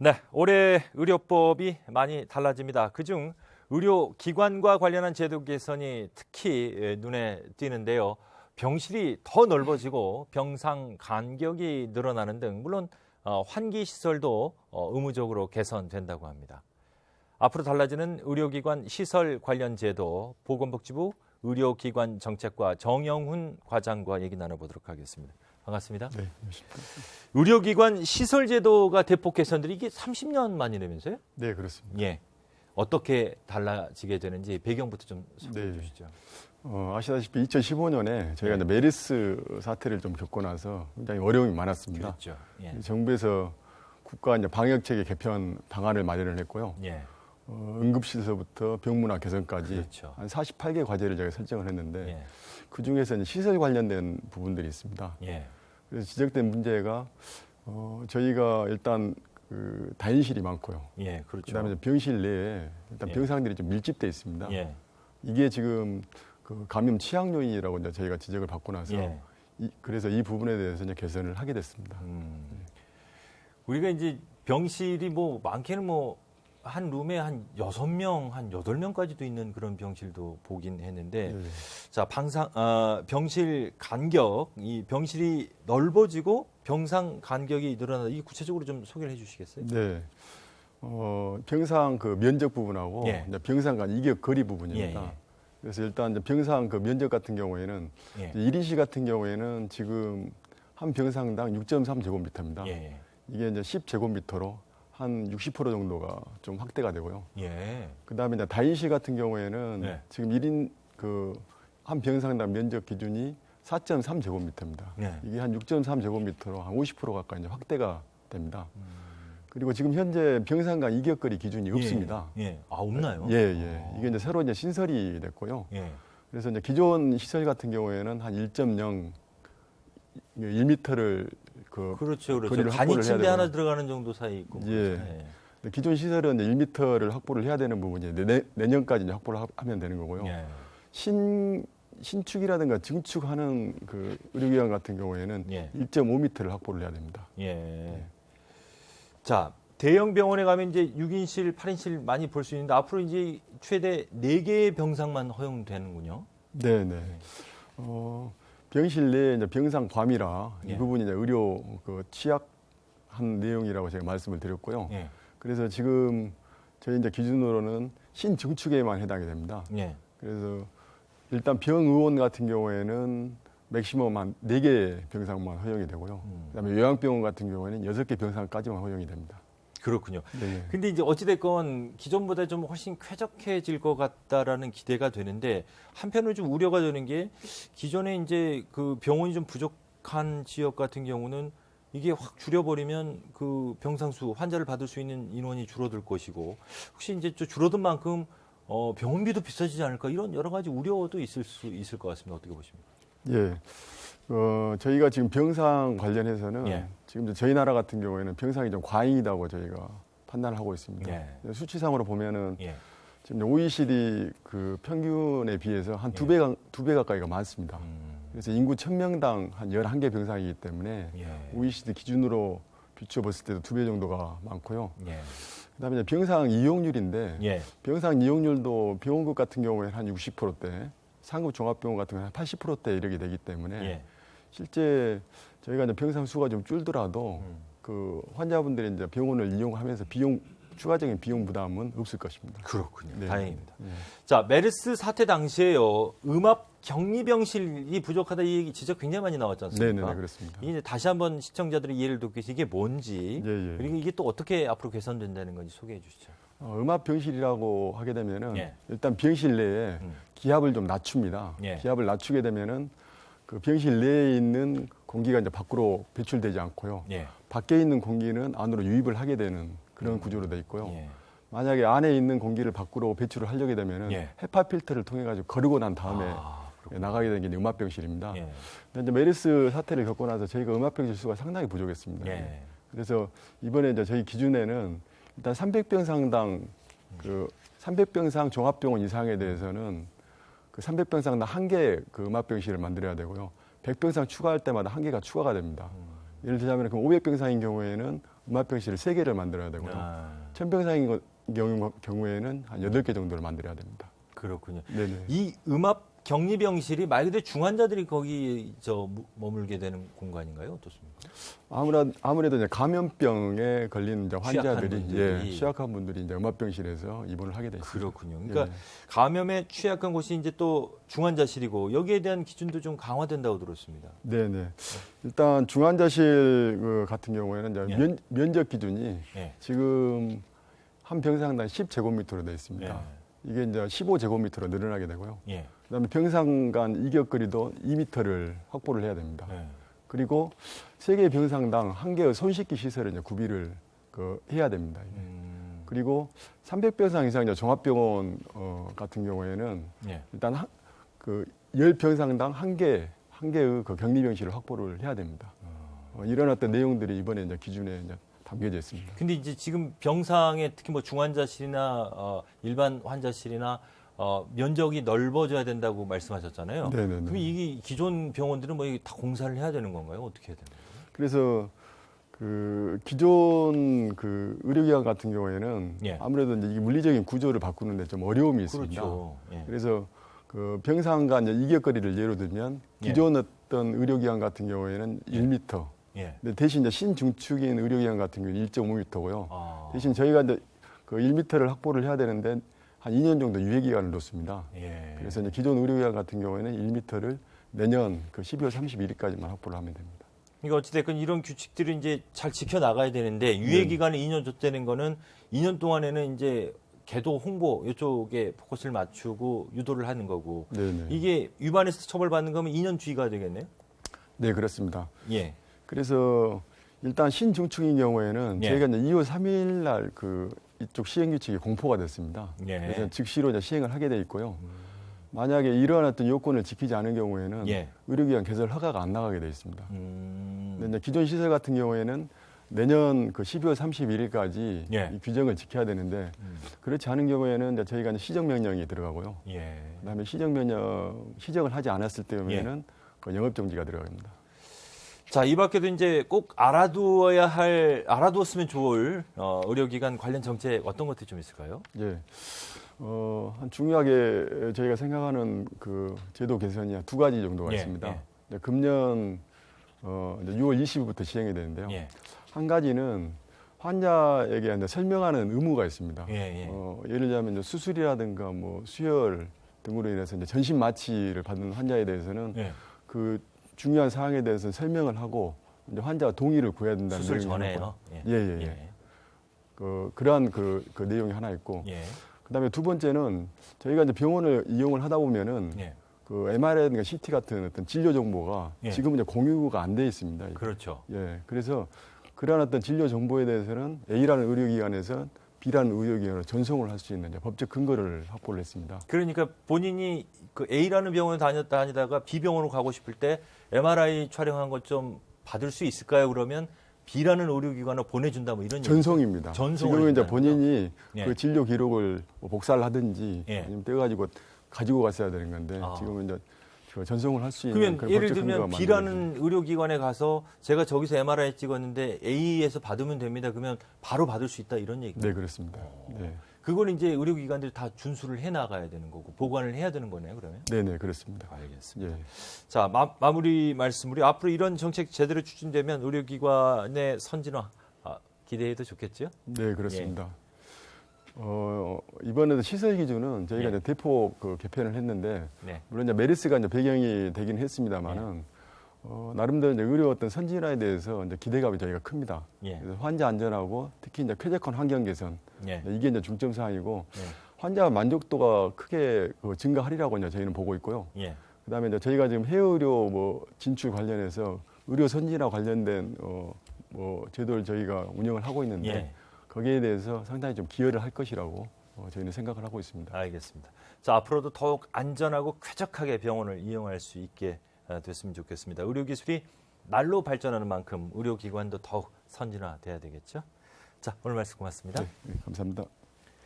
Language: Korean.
네, 올해 의료법이 많이 달라집니다. 그중 의료기관과 관련한 제도 개선이 특히 눈에 띄는데요. 병실이 더 넓어지고 병상 간격이 늘어나는 등 물론 환기 시설도 의무적으로 개선된다고 합니다. 앞으로 달라지는 의료기관 시설 관련 제도, 보건복지부 의료기관 정책과 정영훈 과장과 얘기 나눠보도록 하겠습니다. 반갑습니다. 네, 안녕하십니까. 의료기관 시설 제도가 대폭 개선들이 이게 30년 만이라면서요? 네, 그렇습니다. 예. 어떻게 달라지게 되는지 배경부터 좀 설명해 주시죠. 아시다시피 2015년에 저희가 이제 메르스 사태를 좀 겪고 나서 굉장히 어려움이 많았습니다. 그렇죠. 예. 정부에서 국가 이제 방역 체계 개편 방안을 마련을 했고요. 예. 응급실서부터 병문안 개선까지 그렇죠. 한 48개 과제를 저희가 설정을 했는데 예. 그 중에서 이제 시설 관련된 부분들이 있습니다. 예. 그래서 지적된 문제가 저희가 일단 그 다인실이 많고요. 예, 그렇죠. 그다음에 병실 내에 일단 예. 병상들이 좀 밀집돼 있습니다. 예. 이게 지금 그 감염 취약 요인이라고 이제 저희가 지적을 받고 나서 예. 그래서 이 부분에 대해서 이제 개선을 하게 됐습니다. 우리가 이제 병실이 뭐 많게는 뭐 한 룸에 한 6명, 한 8명까지도 있는 그런 병실도 보긴 했는데 네. 자, 병실 간격, 이 병실이 넓어지고 병상 간격이 늘어나다. 이 구체적으로 좀 소개를 해 주시겠어요? 네. 병상 그 면적 부분하고 예. 이제 병상 간 이격 거리 부분입니다. 예, 예. 그래서 일단 이제 병상 그 면적 같은 경우에는 예. 1인실 같은 경우에는 지금 한 병상당 6.3제곱미터입니다. 예. 이게 이제 10제곱미터로 한 60% 정도가 좀 확대가 되고요. 예. 그다음에 이제 다인실 같은 경우에는 네. 지금 1인 그 한 병상당 면적 기준이 4.3제곱미터입니다. 네. 이게 한 6.3제곱미터로 한 50% 가까이 이제 확대가 됩니다. 그리고 지금 현재 병상 간 이격거리 기준이 없습니다. 예. 아, 없나요? 예, 예. 이게 이제 새로 이제 신설이 됐고요. 예. 그래서 이제 기존 시설 같은 경우에는 한 1.0 1m를 그 그렇죠. 거리를 간이 확보를 해야 침대 하나 되고요. 들어가는 정도 사이 있고. 예. 그렇죠. 기존 시설은 이제 1m를 확보를 해야 되는 부분이 내년까지 이제 확보를 하면 되는 거고요. 예. 신축이라든가 증축하는 그 의료기관 같은 경우에는 예. 1.5m를 확보를 해야 됩니다. 예. 자, 대형 병원에 가면 이제 6인실, 8인실 많이 볼 수 있는데 앞으로 이제 최대 4개의 병상만 허용되는군요. 네, 네. 병실 내에 이제 병상 과밀화 예. 이 부분이 이제 의료 그 취약한 내용이라고 제가 말씀을 드렸고요. 예. 그래서 지금 저희 이제 기준으로는 신증축에만 해당이 됩니다. 예. 그래서 일단 병의원 같은 경우에는 맥시멈 한 4개 병상만 허용이 되고요. 그다음에 요양병원 같은 경우에는 6개 병상까지만 허용이 됩니다. 그렇군요. 네. 근데 이제 어찌됐건 기존보다 좀 훨씬 쾌적해질 것 같다라는 기대가 되는데 한편으로 좀 우려가 되는 게 기존에 이제 그 병원이 좀 부족한 지역 같은 경우는 이게 확 줄여버리면 그 병상수 환자를 받을 수 있는 인원이 줄어들 것이고 혹시 이제 좀 줄어든 만큼 병원비도 비싸지지 않을까 이런 여러 가지 우려도 있을 수 있을 것 같습니다. 어떻게 보십니까? 예. 저희가 지금 병상 관련해서는 예. 지금 저희 나라 같은 경우에는 병상이 좀 과잉이다고 저희가 판단을 하고 있습니다. 예. 수치상으로 보면은 예. 지금 OECD 그 평균에 비해서 한 두 배 가까이가 많습니다. 그래서 인구 1000명당 한 11개 병상이기 때문에 예. OECD 기준으로 비춰봤을 때도 2배 정도가 많고요. 예. 그다음에 이제 병상 이용률인데 예. 병상 이용률도 병원급 같은 경우에는 한 60%대, 상급 종합병원 같은 경우는 한 80%대 이렇게 되기 때문에 예. 실제 저희가 이제 병상 수가 좀 줄더라도 그 환자분들이 이제 병원을 이용하면서 추가적인 비용 부담은 없을 것입니다. 그렇군요. 네. 다행입니다. 네. 자, 메르스 사태 당시에요. 음압 격리병실이 부족하다 이 얘기 지적 굉장히 많이 나왔지 않습니까? 네, 그렇습니다. 이게 이제 다시 한번 시청자들의 이해를 돕기 위해서 이게 뭔지 예, 예. 그리고 이게 또 어떻게 앞으로 개선된다는 건지 소개해 주시죠. 음압 병실이라고 하게 되면은 예. 일단 병실 내에 기압을 좀 낮춥니다. 예. 기압을 낮추게 되면은 그 병실 내에 있는 공기가 이제 밖으로 배출되지 않고요. 예. 밖에 있는 공기는 안으로 유입을 하게 되는 그런 구조로 돼 있고요. 예. 만약에 안에 있는 공기를 밖으로 배출을 하려게 되면은 예. 헤파 필터를 통해 가지고 거르고 난 다음에 그렇군요. 나가게 되는 게 음압 병실입니다. 예. 근데 이제 메르스 사태를 겪고 나서 저희가 음압 병실 수가 상당히 부족했습니다. 예. 그래서 이번에 이제 저희 기준에는 일단 300병상당 그 300병상 종합병원 이상에 대해서는 그 300병상당 1개 그 음압병실을 만들어야 되고요. 100병상 추가할 때마다 1개가 추가가 됩니다. 예를 들자면 그럼 500병상인 경우에는 음압병실을 3개를 만들어야 되고요. 1000병상인 경우에는 한 8개 정도를 만들어야 됩니다. 그렇군요. 네네. 이 음압 격리병실이 말 그대로 중환자들이 거기 머물게 되는 공간인가요? 어떻습니까? 아무래도 이제 감염병에 걸린 이제 환자들이 취약한 취약한 분들이 이제 음압병실에서 입원을 하게 돼 있습니다. 그렇군요. 그러니까 감염에 취약한 곳이 이제 또 중환자실이고 여기에 대한 기준도 좀 강화된다고 들었습니다. 네네. 일단 중환자실 같은 경우에는 이제 예. 면적 기준이 예. 지금 한 병상당 10제곱미터로 되어 있습니다. 예. 이게 이제 15제곱미터로 늘어나게 되고요. 예. 그다음에 병상 간 이격거리도 2m를 확보를 해야 됩니다. 예. 그리고 3개의 병상당 1개의 손씻기 시설을 이제 구비를 해야 됩니다. 이게. 그리고 300병상 이상 이제 종합병원 같은 경우에는 예. 일단 10병상당 1개의 그 격리병실을 확보를 해야 됩니다. 이런 어떤 내용들이 이번에 이제 기준에 이제 담겨져 있습니다. 근데 이제 지금 병상에 특히 뭐 중환자실이나 일반 환자실이나 면적이 넓어져야 된다고 말씀하셨잖아요. 네네네. 그럼 이게 기존 병원들은 뭐 이게 다 공사를 해야 되는 건가요? 어떻게 해야 되는 거예요? 그래서 기존 의료기관 같은 경우에는 예. 아무래도 이제 이 물리적인 구조를 바꾸는데 좀 어려움이 있습니다. 그렇죠. 예. 그래서 병상 간 이제 이격거리를 예로 들면 기존 어떤 의료기관 같은 경우에는 1m. 예. 근데 대신 이제 신중축인 의료기관 같은 경우는 1.5m고요. 아. 대신 저희가 이제 1m를 확보를 해야 되는데 한 2년 정도 유예 기간을 뒀습니다. 예. 그래서 이제 기존 의료기관 같은 경우에는 1m를 내년 12월 31일까지만 확보를 하면 됩니다. 그러니까 어찌됐건 이런 규칙들을 이제 잘 지켜 나가야 되는데 유예 기간을 2년 줬다는 거는 2년 동안에는 이제 개도 홍보 이쪽에 포커스를 맞추고 유도를 하는 거고 네네. 이게 위반해서 처벌받는 거면 2년 주의가 되겠네요. 네, 그렇습니다. 예. 그래서 일단 신중축인 경우에는 예. 저희가 이제 2월 3일 날 이쪽 시행 규칙이 공포가 됐습니다. 예. 그래서 즉시로 이제 시행을 하게 돼 있고요. 만약에 이러한 어떤 요건을 지키지 않은 경우에는 예. 의료기관 개설 허가가 안 나가게 돼 있습니다. 음. 근데 이제 기존 시설 같은 경우에는 내년 12월 31일까지 예. 이 규정을 지켜야 되는데 그렇지 않은 경우에는 이제 저희가 이제 시정명령이 들어가고요. 예. 그다음에 시정을 하지 않았을 때에는 그 영업정지가 들어갑니다. 자, 이 밖에도 이제 꼭 알아두었으면 좋을 의료기관 관련 정책 어떤 것들이 좀 있을까요? 예. 한 중요하게 저희가 생각하는 제도 개선이 한 2가지 정도가 예, 있습니다. 예. 이제 금년 이제 6월 20일부터 시행이 되는데요. 예. 한 가지는 환자에게 이제 설명하는 의무가 있습니다. 예, 예. 예를 들자면 이제 수술이라든가 뭐 수혈 등으로 인해서 이제 전신 마취를 받는 환자에 대해서는 예. 그 중요한 사항에 대해서 설명을 하고 이제 환자가 동의를 구해야 된다는 수술 내용이 전에요. 하나 예. 그러한 그 내용이 하나 있고 예. 그다음에 두 번째는 저희가 이제 병원을 이용을 하다 보면은 예. MRI라든가 CT 같은 어떤 진료 정보가 예. 지금 이제 공유가 안 돼 있습니다. 그렇죠. 예. 그래서 그러한 어떤 진료 정보에 대해서는 A라는 의료기관에서 B라는 의료기관으로 전송을 할 수 있는 이제 법적 근거를 확보를 했습니다. 그러니까 본인이 그 A라는 병원에 다니다가 B 병원으로 가고 싶을 때 MRI 촬영한 것 좀 받을 수 있을까요? 그러면 B라는 의료기관으로 보내준다 뭐 이런 전송입니다. 전송을 지금은 이제 한다는 본인이 예. 그 진료 기록을 뭐 복사를 하든지 예. 아니면 떼가지고 가지고 갔어야 되는 건데 지금은 이제 그 전송을 할 수 있는 그러면 그런 예를 법적 들면 근거가 B라는 의료기관에 가서 제가 저기서 MRI 찍었는데 A에서 받으면 됩니다. 그러면 바로 받을 수 있다 이런 얘기입니다. 네, 그렇습니다. 네. 그걸 이제 의료기관들이 다 준수를 해 나가야 되는 거고 보관을 해야 되는 거네요. 그러면. 네, 그렇습니다. 알겠습니다. 예. 자, 마무리 말씀. 우리 앞으로 이런 정책 제대로 추진되면 의료기관의 선진화 기대해도 좋겠죠? 네, 그렇습니다. 이번에도 시설 기준은 저희가 예. 이제 대폭 개편을 했는데 네. 물론 이제 메르스가 이제 배경이 되긴 했습니다만은 나름대로 이제 의료 어떤 선진화에 대해서 이제 기대감이 저희가 큽니다. 예. 그래서 환자 안전하고 특히 이제 쾌적한 환경 개선 예. 이게 이제 중점 사항이고 예. 환자 만족도가 크게 증가하리라고 이제 저희는 보고 있고요. 예. 그다음에 이제 저희가 지금 해외의료 진출 관련해서 의료 선진화 관련된 제도를 저희가 운영을 하고 있는데 예. 거기에 대해서 상당히 좀 기여를 할 것이라고 저희는 생각을 하고 있습니다. 알겠습니다. 자, 앞으로도 더욱 안전하고 쾌적하게 병원을 이용할 수 있게 됐으면 좋겠습니다. 의료기술이 날로 발전하는 만큼 의료기관도 더욱 선진화돼야 되겠죠. 자, 오늘 말씀 고맙습니다. 네, 감사합니다.